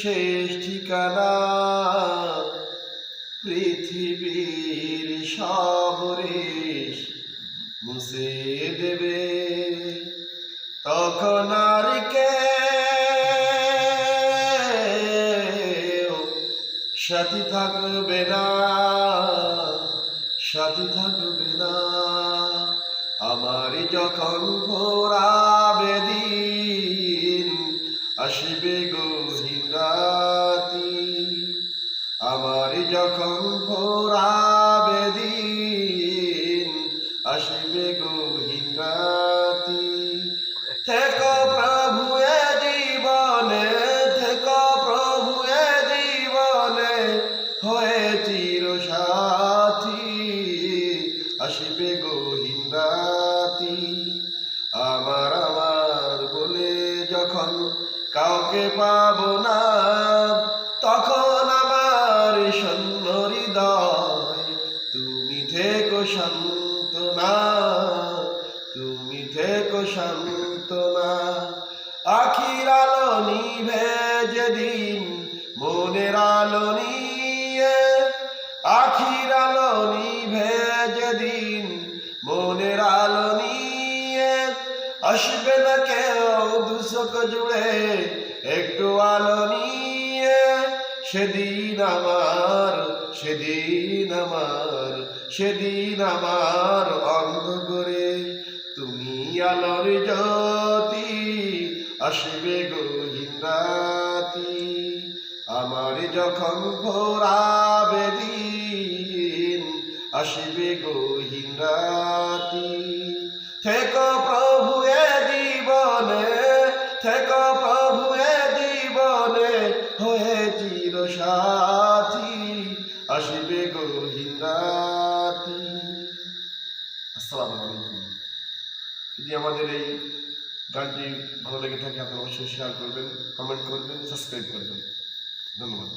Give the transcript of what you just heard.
শেষ ঠিকানা পৃথিবীর সব রেশ মুছে দেবে, তখন আর কেউ সাথী থাকবে না, সাথী থাকবে না। আমার যখন ঘোরাবে দিন, আসবে গহীন রাতি। আমার যখন ঘোরাবে দিন, আসবে গহীন রাতি। থেকো প্রভু এ জীবনে, থেকো প্রভু এ জীবনে, হয়ে চির সাথী। আসবে গহীন রাতি। আমার আমার বলে যখন কাউকে পাবো না, তখন আমার শূন্য হৃদয় তুমি থেকো সান্ত্বনা, তুমি থেকো সান্ত্বনা। আখির আলো নিভে যেদিন মনের আলো নিয়ে, আখির আলো নিভে যেদিন মনের আলো নিয়ে, আসবে না কেউ দুচোখ জুড়ে একটু আলো নিয়ে। সেদিন আমার, সেদিন আমার, সেদিন আমার অন্ধকারে তুমি আলোর জ্যোতি। আসবে গহীন রাতি। আমার যখন ঘোরাবে দিন, আসবে গহীন রাতি। থেকো প্রভু এ জীবনে, থেকো প্রভু এ জীবনে, হয়ে চির সাথী। আসবে গহীন রাতি। আসসালামু আলাইকুম। যদি আমাদের এই গানটি ভালো লেগে থাকে, আপনারা অবশ্যই শেয়ার করবেন, কমেন্ট করবেন, সাবস্ক্রাইব করবেন। ধন্যবাদ।